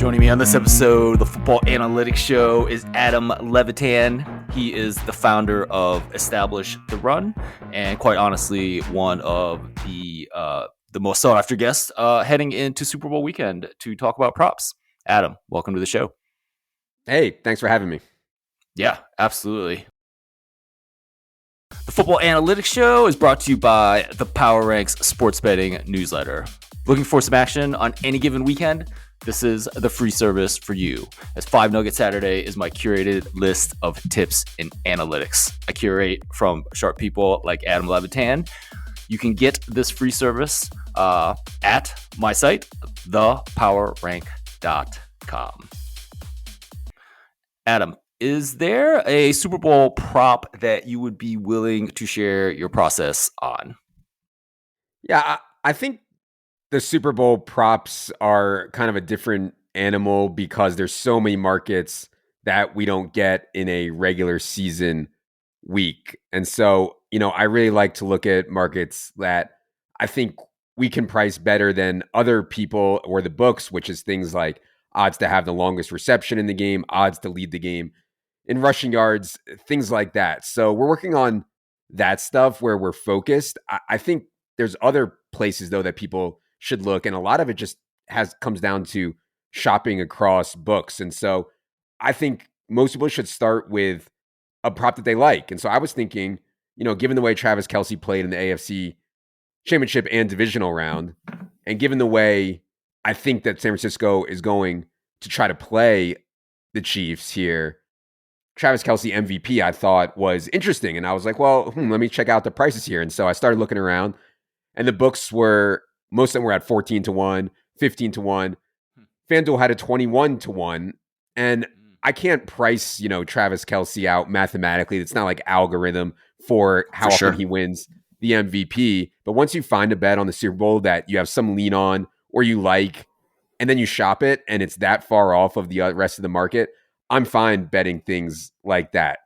Joining me on this episode of the Football Analytics Show is Adam Levitan. He is the founder of Establish the Run, and quite honestly, one of the most sought after guests heading into Super Bowl weekend to talk about props. Adam, welcome to the show. Hey, thanks for having me. Yeah, absolutely. The Football Analytics Show is brought to you by the Power Ranks Sports Betting Newsletter. Looking for some action on any given weekend? This is the free service for you, as 5 Nugget Saturday is my curated list of tips and analytics. I curate from sharp people like Adam Levitan. You can get this free service at my site, thepowerrank.com. Adam, is there a Super Bowl prop that you would be willing to share your process on? Yeah, I think the Super Bowl props are kind of a different animal because there's so many markets that we don't get in a regular season week. And so, I really like to look at markets that I think we can price better than other people or the books, which is things like odds to have the longest reception in the game, odds to lead the game in rushing yards, things like that. So we're working on that stuff where we're focused. I think there's other places, though, that people should look, and a lot of it just comes down to shopping across books. And so I think most people should start with a prop that they like. And so I was thinking, given the way Travis Kelce played in the AFC Championship and divisional round, and given the way I think that San Francisco is going to try to play the Chiefs here, Travis Kelce MVP I thought was interesting. And I was like, well, let me check out the prices here. And so I started looking around, and the books most of them were at 14-1, 15-1. FanDuel had a 21-1. And I can't price, Travis Kelce out mathematically. It's not like algorithm for how often he wins the MVP. But once you find a bet on the Super Bowl that you have some lean on or you like, and then you shop it and it's that far off of the rest of the market, I'm fine betting things like that,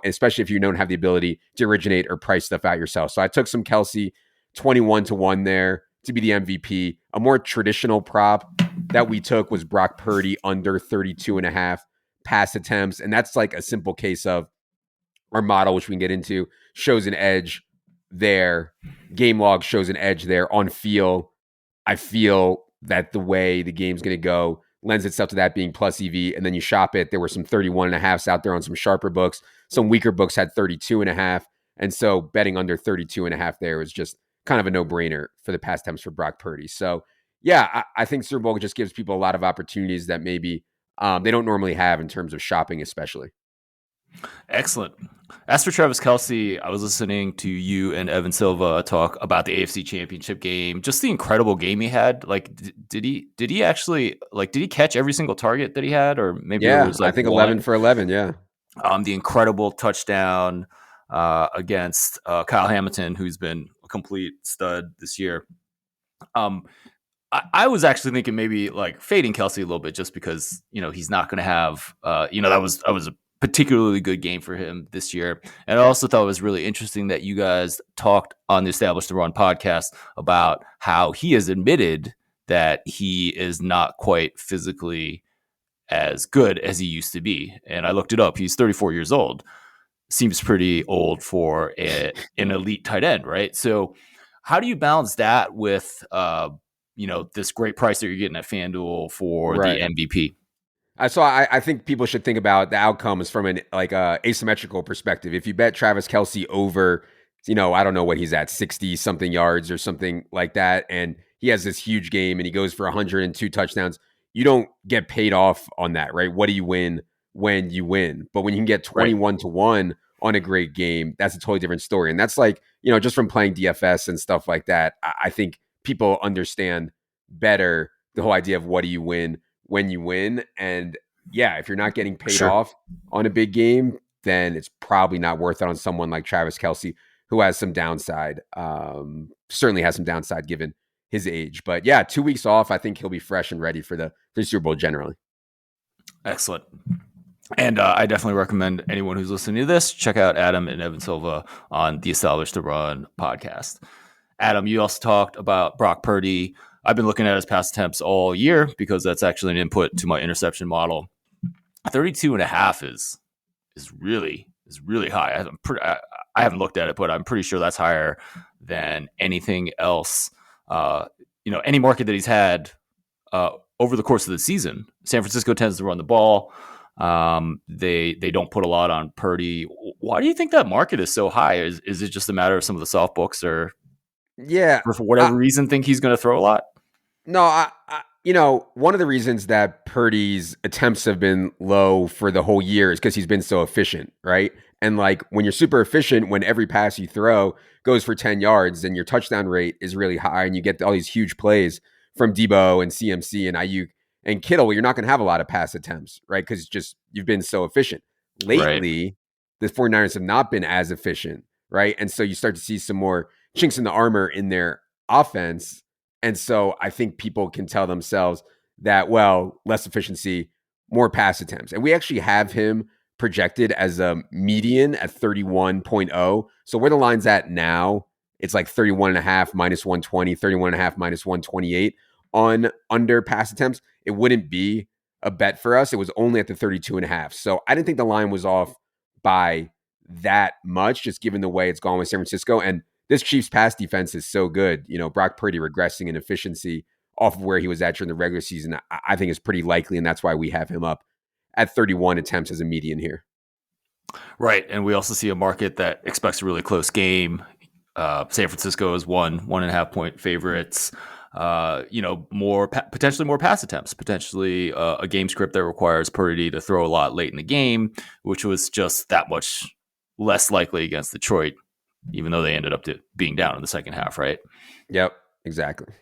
especially if you don't have the ability to originate or price stuff out yourself. So I took some Kelce 21-1 there to be the MVP. A more traditional prop that we took was Brock Purdy under 32.5 pass attempts. And that's like a simple case of our model, which we can get into, shows an edge there. Game log shows an edge there. On feel, I feel that the way the game's going to go lends itself to that being plus EV. And then you shop it. There were some 31.5s out there on some sharper books. Some weaker books had 32.5. And so betting under 32.5 there was just kind of a no-brainer for the past attempts for Brock Purdy. So yeah, I think Super Bowl just gives people a lot of opportunities that maybe they don't normally have in terms of shopping, especially. Excellent. As for Travis Kelce, I was listening to you and Evan Silva talk about the AFC Championship game, just the incredible game he had. Like, did he actually, did he catch every single target that he had? Or maybe it was I think 11 for 11, yeah. The incredible touchdown against Kyle Hamilton, who's been a complete stud this year. I was actually thinking maybe fading Kelce a little bit just because, he's not going to have, that was a particularly good game for him this year. And I also thought it was really interesting that you guys talked on the Establish the Run podcast about how he has admitted that he is not quite physically as good as he used to be. And I looked it up. He's 34 years old. Seems pretty old for an elite tight end, right? So how do you balance that with, this great price that you're getting at FanDuel for the MVP? So I think people should think about the outcomes from an asymmetrical perspective. If you bet Travis Kelce over, I don't know what he's at, 60 something yards or something like that, and he has this huge game and he goes for 102 touchdowns, you don't get paid off on that, right? What do you win when you win? But when you can get 21-1 on a great game, that's a totally different story. And that's just from playing DFS and stuff like that, I think people understand better the whole idea of what do you win when you win. And yeah, if you're not getting paid off on a big game, then it's probably not worth it on someone like Travis Kelce, who has some downside, certainly has some downside given his age. But yeah, 2 weeks off, I think he'll be fresh and ready for the Super Bowl generally. Excellent. And I definitely recommend anyone who's listening to this, check out Adam and Evan Silva on the Establish the Run podcast. Adam, you also talked about Brock Purdy. I've been looking at his pass attempts all year because that's actually an input to my interception model. 32 and a half is really high. I haven't looked at it, but I'm pretty sure that's higher than anything else. Any market that he's had over the course of the season. San Francisco tends to run the ball. They don't put a lot on Purdy. Why do you think that market is so high? Is it just a matter of some of the soft books, or Yeah. for whatever reason think he's going to throw a lot? No, one of the reasons that Purdy's attempts have been low for the whole year is because he's been so efficient, right? And like when you're super efficient, when every pass you throw goes for 10 yards, then your touchdown rate is really high and you get all these huge plays from Debo and CMC and Ayuk and Kittle. You're not going to have a lot of pass attempts, right? Because just you've been so efficient. Right. Lately, the 49ers have not been as efficient, right? And so you start to see some more chinks in the armor in their offense. And so I think people can tell themselves that, well, less efficiency, more pass attempts. And we actually have him projected as a median at 31.0. So where the line's at now, it's like 31 and a half minus 120, 31 and a half minus 128 on under pass attempts. It wouldn't be a bet for us. It was only at the 32 and a half. So I didn't think the line was off by that much, just given the way it's gone with San Francisco. And this Chiefs pass defense is so good. Brock Purdy regressing in efficiency off of where he was at during the regular season, I think is pretty likely. And that's why we have him up at 31 attempts as a median here. Right. And we also see a market that expects a really close game. San Francisco is 1.5 point favorites. Potentially more pass attempts, potentially a game script that requires Purdy to throw a lot late in the game, which was just that much less likely against Detroit, even though they ended up being down in the second half, right? Yep, exactly.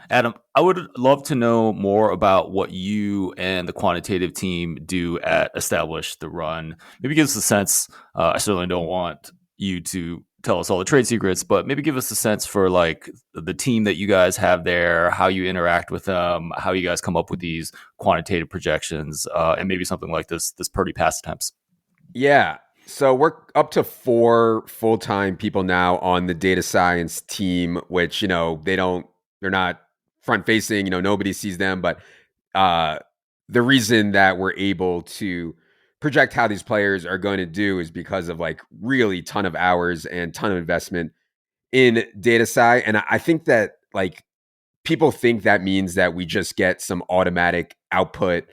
Adam, I would love to know more about what you and the quantitative team do at Establish the Run. Maybe give us a sense. I certainly don't want you to tell us all the trade secrets, but maybe give us a sense for like the team that you guys have there, how you interact with them, how you guys come up with these quantitative projections, and maybe something like this Purdy pass attempts. Yeah. So we're up to 4 full-time people now on the data science team, which, they're not front facing, nobody sees them. But the reason that we're able to project how these players are going to do is because of like really ton of hours and ton of investment in data sci. And I think that like people think that means that we just get some automatic output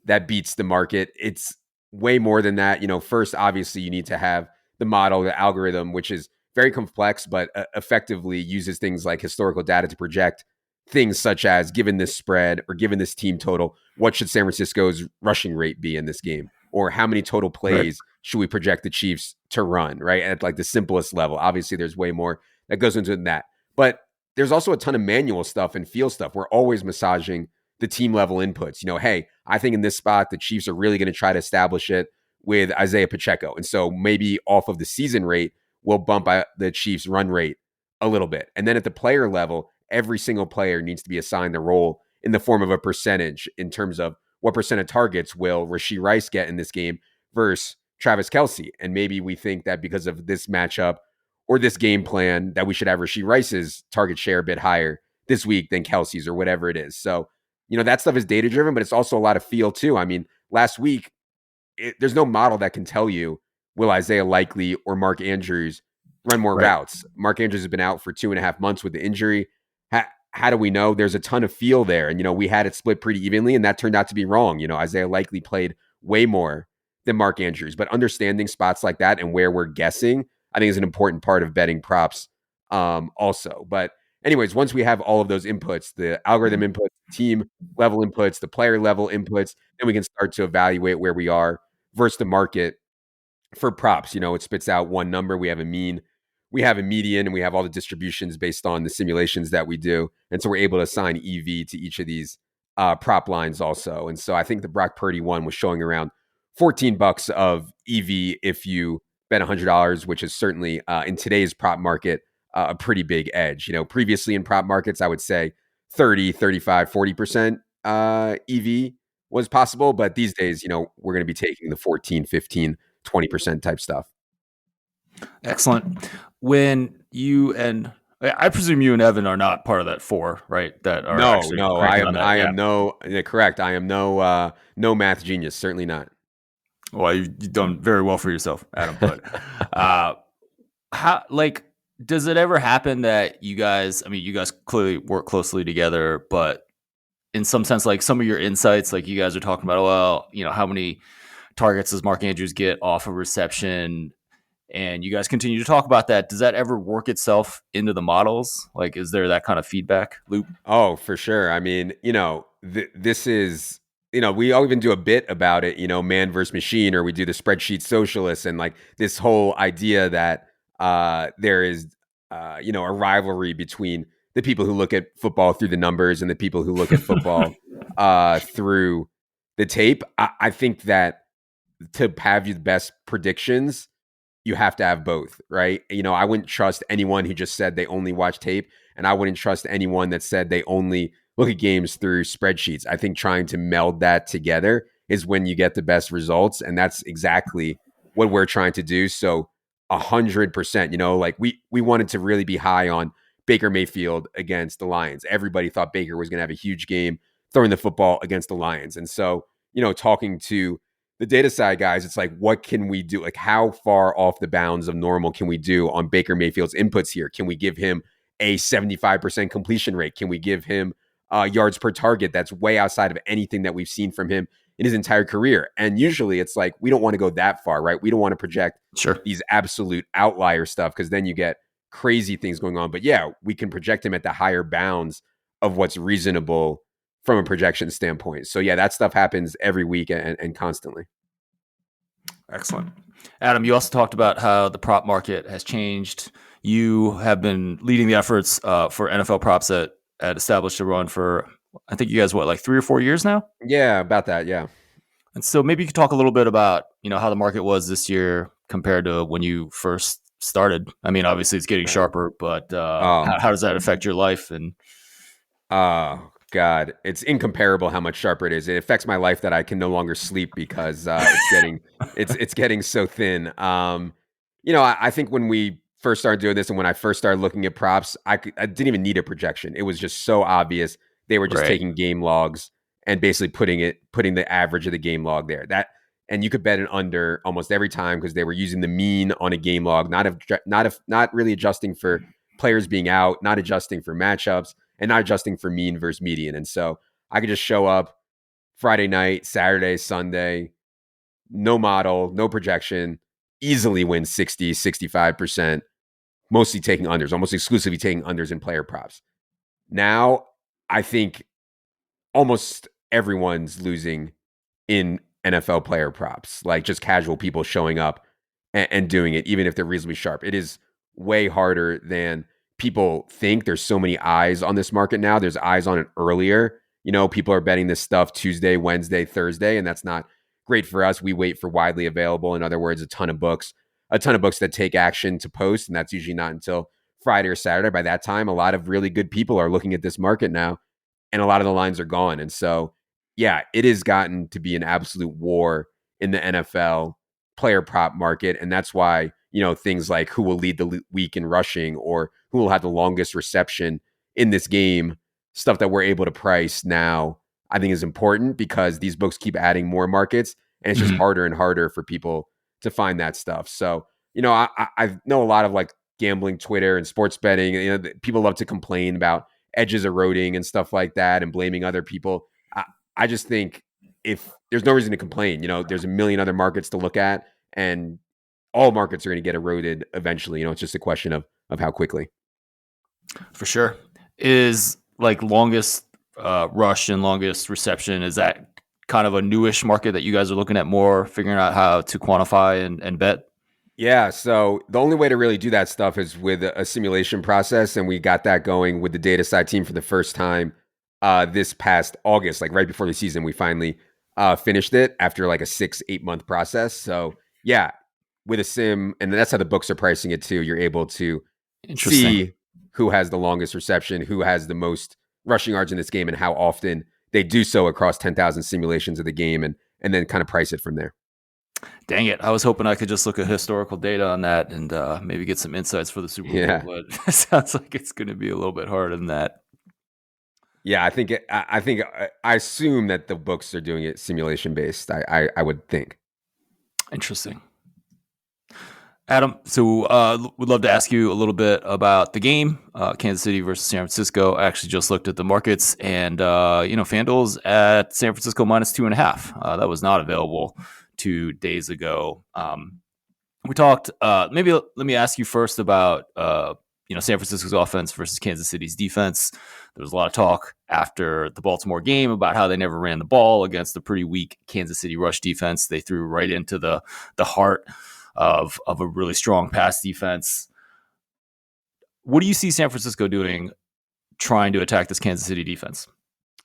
that beats the market. It's way more than that. First, obviously, you need to have the model, the algorithm, which is very complex, but effectively uses things like historical data to project things such as given this spread or given this team total, what should San Francisco's rushing rate be in this game? Or how many total Right. plays should we project the Chiefs to run, right? At like the simplest level. Obviously, there's way more that goes into that. But there's also a ton of manual stuff and field stuff. We're always massaging the team level inputs. Hey, I think in this spot, the Chiefs are really going to try to establish it with Isaiah Pacheco. And so maybe off of the season rate, we'll bump the Chiefs run rate a little bit. And then at the player level, every single player needs to be assigned a role in the form of a percentage in terms of what percent of targets will Rashee Rice get in this game versus Travis Kelce. And maybe we think that because of this matchup or this game plan that we should have Rashee Rice's target share a bit higher this week than Kelce's or whatever it is. So, that stuff is data driven, but it's also a lot of feel too. I mean, last week, there's no model that can tell you will Isaiah Likely or Mark Andrews run more Right. routes. Mark Andrews has been out for 2.5 months with the injury. How do we know? There's a ton of feel there. And, we had it split pretty evenly, and that turned out to be wrong. Isaiah Likely played way more than Mark Andrews. But understanding spots like that and where we're guessing, I think is an important part of betting props also. But anyways, once we have all of those inputs, the algorithm inputs, team level inputs, the player level inputs, then we can start to evaluate where we are versus the market for props. It spits out one number. We have a mean, we have a median, and we have all the distributions based on the simulations that we do. And so we're able to assign EV to each of these prop lines also. And so I think the Brock Purdy one was showing around $14 of EV if you bet $100, which is certainly in today's prop market a pretty big edge. Previously in prop markets, I would say 30, 35, 40% EV was possible. But these days, we're going to be taking the 14, 15, 20% type stuff. Excellent. When you and I presume you and Evan are not part of that four, right? That are No, actually no, cranking on that. I Yeah. am no yeah, correct. I am no math genius, certainly not. Well, you've done very well for yourself, Adam. But uh, how like does it ever happen that you guys? I mean, you guys clearly work closely together, but in some sense, like some of your insights, like you guys are talking about, well, how many targets does Mark Andrews get off of reception? And you guys continue to talk about that. Does that ever work itself into the models? Like, is there that kind of feedback loop? Oh, for sure. I mean, this is, we all even do a bit about it, man versus machine, or we do the spreadsheet socialists, and like this whole idea that there is, a rivalry between the people who look at football through the numbers and the people who look at football through the tape. I think that to have the best predictions, you have to have both, right? I wouldn't trust anyone who just said they only watch tape, and I wouldn't trust anyone that said they only look at games through spreadsheets. I think trying to meld that together is when you get the best results, and that's exactly what we're trying to do. So 100%, like we wanted to really be high on Baker Mayfield against the Lions. Everybody thought Baker was going to have a huge game throwing the football against the Lions. And so, talking to the data side guys, it's like, what can we do? Like, how far off the bounds of normal can we do on Baker Mayfield's inputs here? Can we give him a 75% completion rate? Can we give him yards per target that's way outside of anything that we've seen from him in his entire career? And usually it's like, we don't want to go that far, right? We don't want to project Sure. these absolute outlier stuff because then you get crazy things going on. But yeah, we can project him at the higher bounds of what's reasonable from a projection standpoint. So yeah, that stuff happens every week and constantly. Excellent. Adam, you also talked about how the prop market has changed. You have been leading the efforts for NFL props at Established to Run for, I think you guys, what, like 3 or 4 years now? Yeah, about that. Yeah. And so maybe you could talk a little bit about, how the market was this year compared to when you first started. I mean, obviously it's getting Man. sharper, but Oh, how does that affect your life? And oh God, it's incomparable how much sharper it is. It affects my life that I can no longer sleep because it's getting so thin. I think when we first started doing this and when I first started looking at props, I didn't even need a projection. It was just so obvious. They were just right, taking game logs and basically putting the average of the game log there. And you could bet an under almost every time because they were using the mean on a game log, not really adjusting for players being out, not adjusting for matchups, and not adjusting for mean versus median. And so I could just show up Friday night, Saturday, Sunday, no model, no projection, easily win 60, 65%, mostly taking unders, almost exclusively taking unders in player props. Now, I think almost everyone's losing in NFL player props, like just casual people showing up and doing it, even if they're reasonably sharp. It is way harder than people think. There's so many eyes on this market now. There's eyes on it earlier. People are betting this stuff Tuesday, Wednesday, Thursday, and that's not great for us. We wait for widely available. In other words, a ton of books that take action to post, and that's usually not until Friday or Saturday. By that time, a lot of really good people are looking at this market now, and a lot of the lines are gone. And so, yeah, it has gotten to be an absolute war in the NFL player prop market. And that's why, things like who will lead the week in rushing or who will have the longest reception in this game, stuff that we're able to price now, I think is important because these books keep adding more markets and it's just Mhm. harder and harder for people to find that stuff. So, I know a lot of like gambling Twitter and sports betting. People love to complain about edges eroding and stuff like that and blaming other people. I just think if there's no reason to complain, there's a million other markets to look at and all markets are going to get eroded eventually. It's just a question of how quickly. For sure. Is like longest rush and longest reception, is that kind of a newish market that you guys are looking at more, figuring out how to quantify and bet? Yeah, so the only way to really do that stuff is with a simulation process, and we got that going with the data side team for the first time this past August, like right before the season. We finally finished it after like a 6-8 month process. So yeah, with a sim, and that's how the books are pricing it too. You're able to Interesting. see who has the longest reception, who has the most rushing yards in this game, and how often they do so across 10,000 simulations of the game, and then kind of price it from there. Dang it! I was hoping I could just look at historical data on that and maybe get some insights for the Super Bowl, Yeah. but it sounds like it's going to be a little bit harder than that. Yeah, I assume that the books are doing it simulation based. I would think. Interesting. Adam, so would love to ask you a little bit about the game, Kansas City versus San Francisco. I actually just looked at the markets, and FanDuel's at San Francisco minus 2.5. That was not available 2 days ago. We talked. Maybe let me ask you first about San Francisco's offense versus Kansas City's defense. There was a lot of talk after the Baltimore game about how they never ran the ball against a pretty weak Kansas City rush defense. They threw right into the heart of a really strong pass defense. What do you see San Francisco doing trying to attack this Kansas City defense?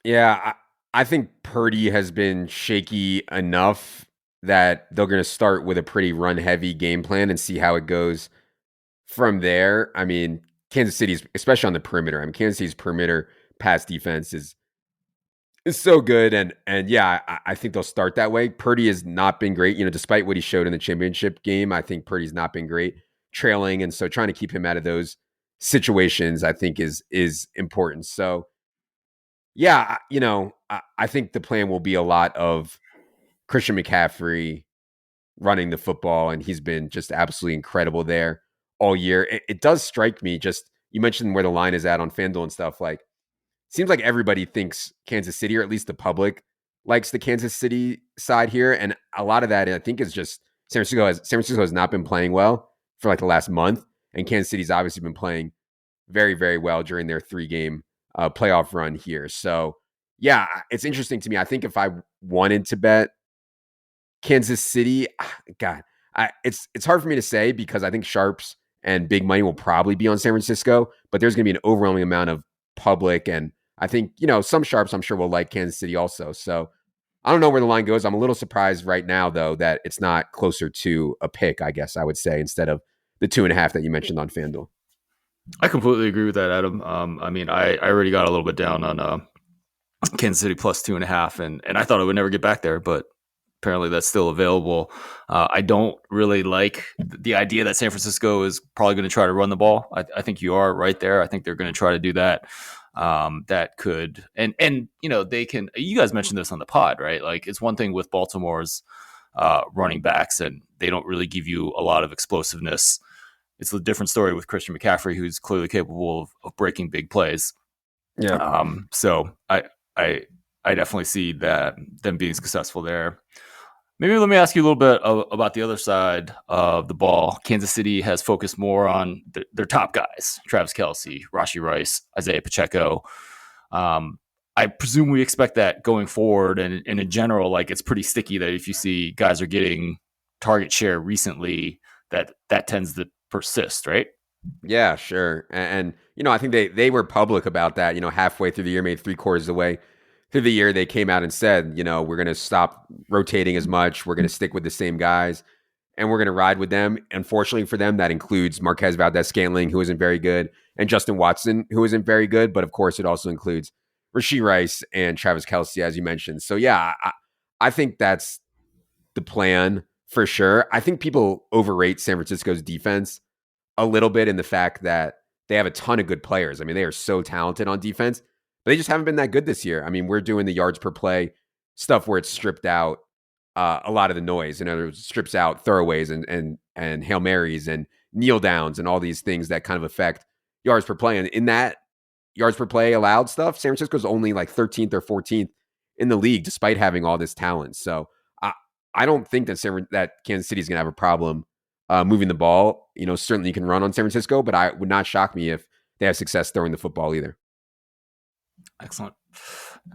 Yeah, I think Purdy has been shaky enough that they're going to start with a pretty run heavy game plan and see how it goes from there. I mean, Kansas City's, especially on the perimeter. I mean, Kansas City's perimeter pass defense is so good, and yeah, I think they'll start that way. Purdy has not been great, despite what he showed in the championship game. I think Purdy's not been great trailing, and so trying to keep him out of those situations, I think, is important. So yeah, I think the plan will be a lot of Christian McCaffrey running the football, and he's been just absolutely incredible there all year. It does strike me, just you mentioned where the line is at on FanDuel and stuff. Like, seems like everybody thinks Kansas City, or at least the public likes the Kansas City side here, and a lot of that I think is just San Francisco has not been playing well for like the last month, and Kansas City's obviously been playing very, very well during their 3-game playoff run here. So yeah, it's interesting to me. I think if I wanted to bet Kansas City, God, it's hard for me to say because I think sharps and big money will probably be on San Francisco, but there's going to be an overwhelming amount of public, and I think some sharps I'm sure will like Kansas City also. So I don't know where the line goes. I'm a little surprised right now though that it's not closer to a pick. I guess I would say instead of the 2.5 that you mentioned on FanDuel. I completely agree with that, Adam. I mean, I already got a little bit down on Kansas City plus 2.5, and I thought it would never get back there, but apparently that's still available. I don't really like the idea that San Francisco is probably going to try to run the ball. I think you are right there. I think they're going to try to do that. That could and they can. You guys mentioned this on the pod, right? Like it's one thing with Baltimore's running backs, and they don't really give you a lot of explosiveness. It's a different story with Christian McCaffrey, who's clearly capable of breaking big plays. Yeah. So I I definitely see that them being successful there. Maybe let me ask you a little bit about the other side of the ball. Kansas City has focused more on their top guys: Travis Kelce, Rashi Rice, Isaiah Pacheco. Um, I presume we expect that going forward, and in general, like it's pretty sticky that if you see guys are getting target share recently, that tends to persist, right? Yeah, sure. And I think they were public about that, halfway through the year, maybe 3/4 of the way through the year, they came out and said, we're going to stop rotating as much. We're going to stick with the same guys and we're going to ride with them. Unfortunately for them, that includes Marquez Valdez-Scantling, who isn't very good, and Justin Watson, who isn't very good. But of course, it also includes Rashee Rice and Travis Kelce, as you mentioned. So yeah, I think that's the plan for sure. I think people overrate San Francisco's defense a little bit in the fact that they have a ton of good players. I mean, they are so talented on defense, but they just haven't been that good this year. I mean, we're doing the yards per play stuff where it's stripped out a lot of the noise. In other words, strips out throwaways and Hail Marys and kneel downs and all these things that kind of affect yards per play. And in that yards per play allowed stuff, San Francisco's only like 13th or 14th in the league, despite having all this talent. So I don't think that Kansas City is going to have a problem moving the ball. Certainly you can run on San Francisco, but I would not shock me if they have success throwing the football either. Excellent.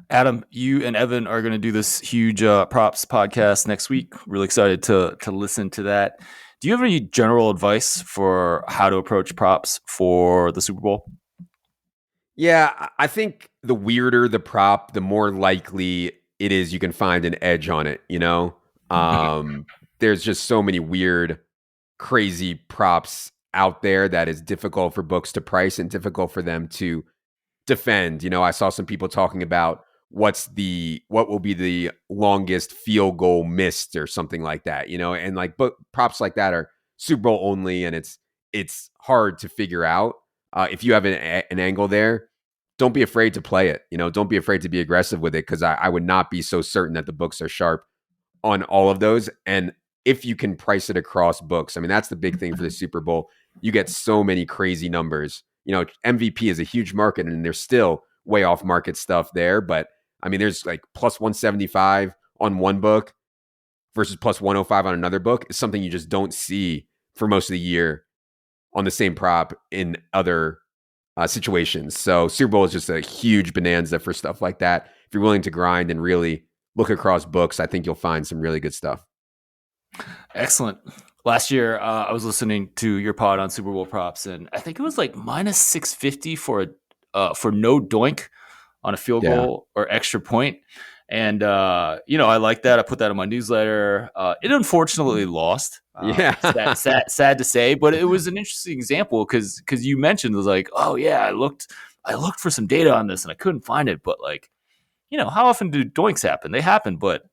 Adam, you and Evan are going to do this huge props podcast next week. Really excited to listen to that. Do you have any general advice for how to approach props for the Super Bowl? Yeah, I think the weirder the prop, the more likely it is you can find an edge on it. There's just so many weird, crazy props out there that is difficult for books to price and difficult for them to defend. I saw some people talking about what will be the longest field goal missed or something like that, and like but props like that are Super Bowl only, and it's hard to figure out. If you have an angle there, don't be afraid to play it. Don't be afraid to be aggressive with it, because I would not be so certain that the books are sharp on all of those. And if you can price it across books, I mean, that's the big thing for the Super Bowl. You get so many crazy numbers. MVP is a huge market, and there's still way off market stuff there. But I mean, there's like plus 175 on one book versus plus 105 on another book is something you just don't see for most of the year on the same prop in other situations. So Super Bowl is just a huge bonanza for stuff like that. If you're willing to grind and really look across books, I think you'll find some really good stuff. Excellent. Last year, I was listening to your pod on Super Bowl props, and I think it was like minus 650 for no doink on a field Yeah. goal or extra point. And I like that. I put that in my newsletter. It unfortunately lost. Yeah. Sad to say, but it was an interesting example because you mentioned it was like, oh yeah, I looked for some data on this and I couldn't find it. But like, how often do doinks happen? They happen, but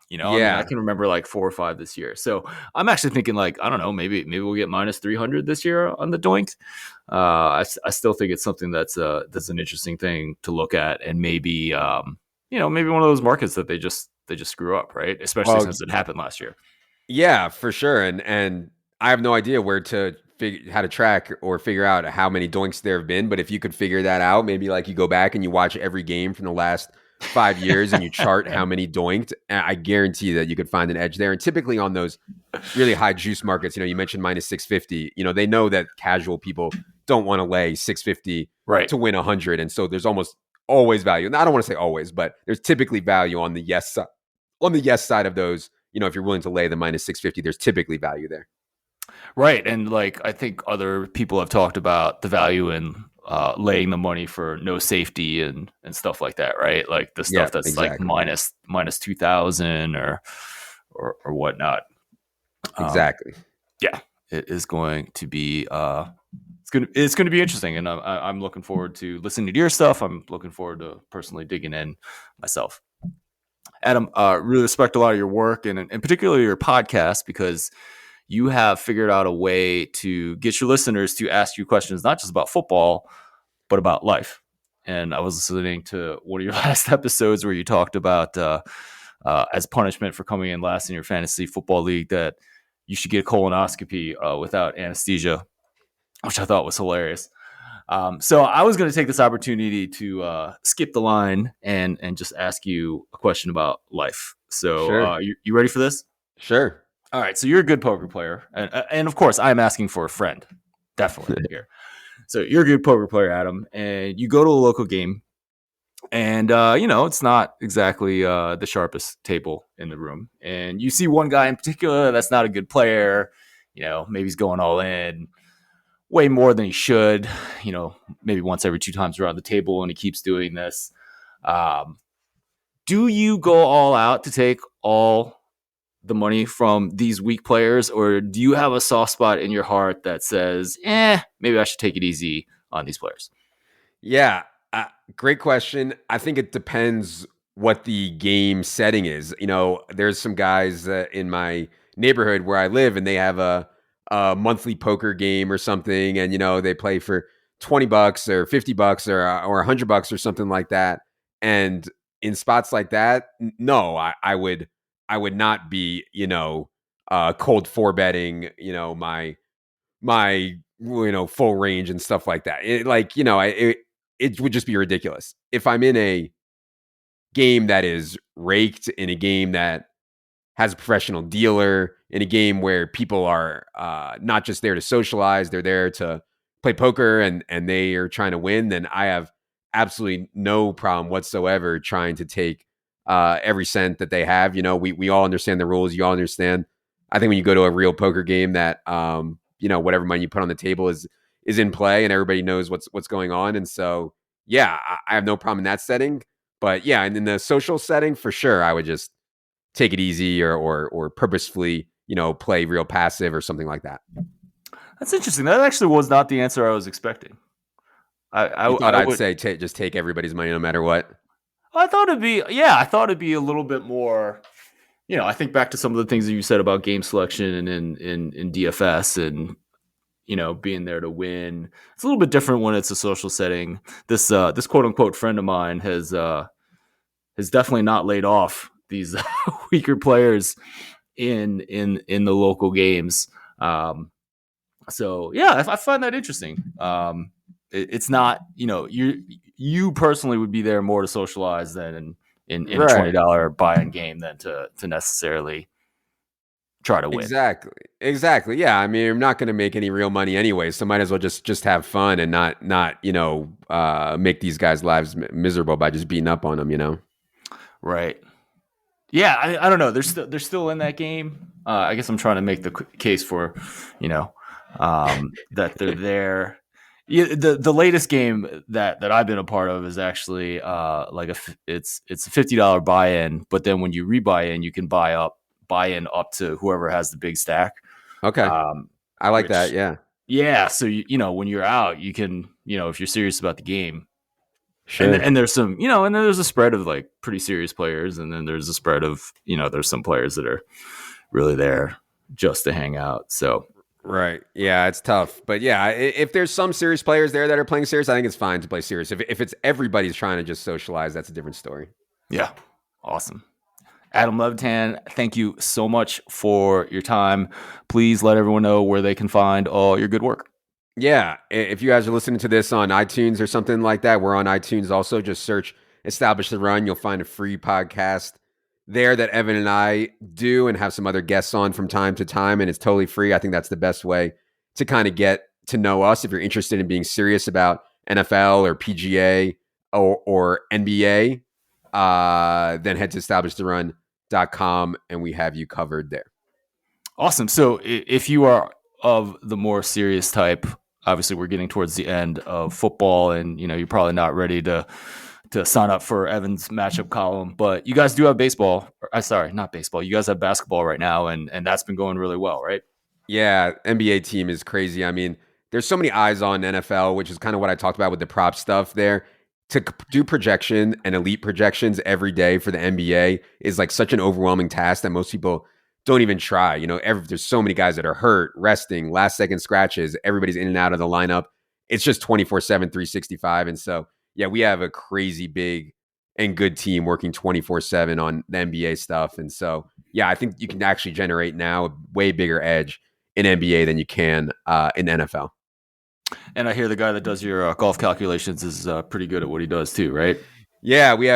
I mean, I Yeah. can remember like 4 or 5 this year. So I'm actually thinking like, I don't know, maybe we'll get minus 300 this year on the doinks. I still think it's something that's an interesting thing to look at, and maybe maybe one of those markets that they just screw up, right? Especially Well, since it happened last year. yeah, for sure. And I have no idea where to how to track or figure out how many doinks there have been. But if you could figure that out, maybe like you go back and you watch every game from the last 5 years and you chart how many doinked, I guarantee that you could find an edge there. And typically on those really high juice markets, you mentioned minus 650, they know that casual people don't want to lay 650 Right. to win 100. And so there's almost always value. And I don't want to say always, but there's typically value on the yes side of those. If you're willing to lay the minus 650, there's typically value there. Right. And like, I think other people have talked about the value in laying the money for no safety and stuff like that, right? Like the Yeah, stuff that's like exactly. minus 2,000 or whatnot. Um, Exactly. yeah, it is going to be it's going to be interesting, and I'm looking forward to listening to your stuff. I'm looking forward to personally digging in myself. Adam, really respect a lot of your work and particularly your podcast, because you have figured out a way to get your listeners to ask you questions not just about football but about life. And I was listening to one of your last episodes where you talked about as punishment for coming in last in your fantasy football league that you should get a colonoscopy without anesthesia, which I thought was hilarious. So I was going to take this opportunity to skip the line and just ask you a question about life. So Sure. you ready for this? Sure. All right. So you're a good poker player, and of course I'm asking for a friend, definitely here. So you're a good poker player, Adam, and you go to a local game, and it's not exactly the sharpest table in the room, and you see one guy in particular that's not a good player. Maybe he's going all in way more than he should, maybe once every 2 times around the table, and he keeps doing this. Um, do you go all out to take all the money from these weak players, or do you have a soft spot in your heart that says, maybe I should take it easy on these players? Yeah. Great question. I think it depends what the game setting is. There's some guys in my neighborhood where I live, and they have a monthly poker game or something, and they play for $20 or $50 or $100 or something like that. And in spots like that, no, I would not be cold four betting my full range and stuff like that. It would just be ridiculous if I'm in a game that is raked, in a game that has a professional dealer, in a game where people are not just there to socialize, they're there to play poker, and they are trying to win. Then I have absolutely no problem whatsoever trying to take every cent that they have. We all understand the rules. You all understand. I think when you go to a real poker game, that whatever money you put on the table is in play, and everybody knows what's going on. And so, yeah, I have no problem in that setting. But yeah, and in the social setting, for sure, I would just take it easy, or purposefully, play real passive or something like that. That's interesting. That actually was not the answer I was expecting. You thought I I'd would. say just take everybody's money no matter what? I thought it'd be a little bit more. I think back to some of the things that you said about game selection and in DFS and being there to win. It's a little bit different when it's a social setting. This quote unquote friend of mine has definitely not laid off these weaker players in the local games. So yeah, I find that interesting. It's not you personally would be there more to socialize than in a Right. $20 buy-in game than to necessarily try to win. Exactly. Yeah. I mean, I'm not going to make any real money anyway, so might as well just have fun and not make these guys' lives miserable by just beating up on them. Right. Yeah, I don't know. They're still in that game. I guess I'm trying to make the case for, that they're there. Yeah, the latest game that I've been a part of is actually it's a $50 buy-in, but then when you rebuy in, you can buy in up to whoever has the big stack. Okay. Um, I like that. which Yeah. yeah, so when you're out, you can if you're serious about the game, Sure. and there's some and then there's a spread of like pretty serious players, and then there's a spread of there's some players that are really there just to hang out. So Right. Yeah, it's tough. But yeah, if there's some serious players there that are playing serious, I think it's fine to play serious. If it's everybody's trying to just socialize, that's a different story. yeah, awesome. Adam Levitan, thank you so much for your time. Please let everyone know where they can find all your good work. Yeah, if you guys are listening to this on iTunes or something like that, we're on iTunes also. Just search Establish the Run. You'll find a free podcast there that Evan and I do and have some other guests on from time to time. And it's totally free. I think that's the best way to kind of get to know us. If you're interested in being serious about NFL or PGA or NBA, then head to establishtherun.com and we have you covered there. Awesome. So if you are of the more serious type, obviously we're getting towards the end of football, and you're probably not ready to sign up for Evan's matchup column, but you guys do have baseball. Sorry, not baseball. You guys have basketball right now, and that's been going really well, right? Yeah, NBA team is crazy. I mean, there's so many eyes on NFL, which is kind of what I talked about with the prop stuff there. To do projection and elite projections every day for the NBA is like such an overwhelming task that most people don't even try. There's so many guys that are hurt, resting, last second scratches. Everybody's in and out of the lineup. It's just 24/7, 365. And so, yeah, we have a crazy big and good team working 24/7 on the NBA stuff. And so, yeah, I think you can actually generate now a way bigger edge in NBA than you can in NFL. And I hear the guy that does your golf calculations is pretty good at what he does too, right? Yeah, we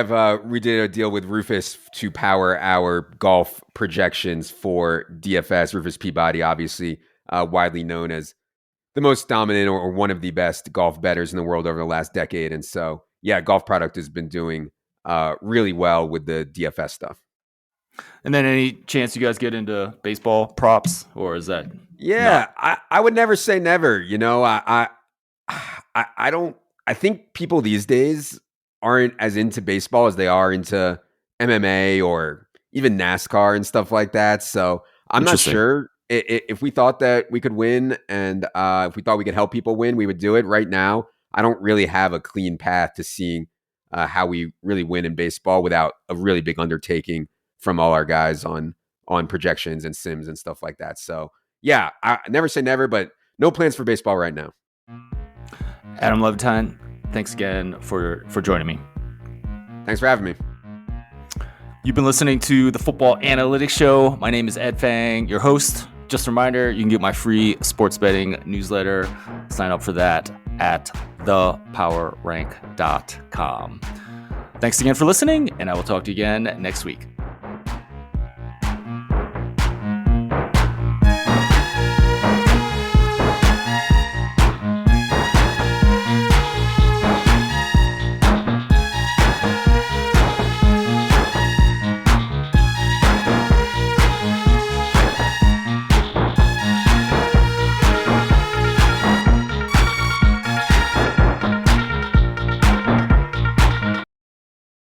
did a deal with Rufus to power our golf projections for DFS. Rufus Peabody, obviously widely known as the most dominant or one of the best golf bettors in the world over the last decade. And so, yeah, Golf Product has been doing really well with the DFS stuff. And then any chance you guys get into baseball props, or is that Yeah, not? I would never say never. I don't. I think people these days aren't as into baseball as they are into MMA or even NASCAR and stuff like that. So I'm not Interesting. sure if we thought that we could win and if we thought we could help people win, we would do it. Right now, I don't really have a clean path to seeing how we really win in baseball without a really big undertaking from all our guys on projections and sims and stuff like that. So yeah, I never say never, but no plans for baseball right now. Adam Levitan, thanks again for joining me. Thanks for having me. You've been listening to the Football Analytics Show. My name is Ed Fang, your host. Just a reminder, you can get my free sports betting newsletter. Sign up for that at thepowerrank.com. Thanks again for listening, and I will talk to you again next week.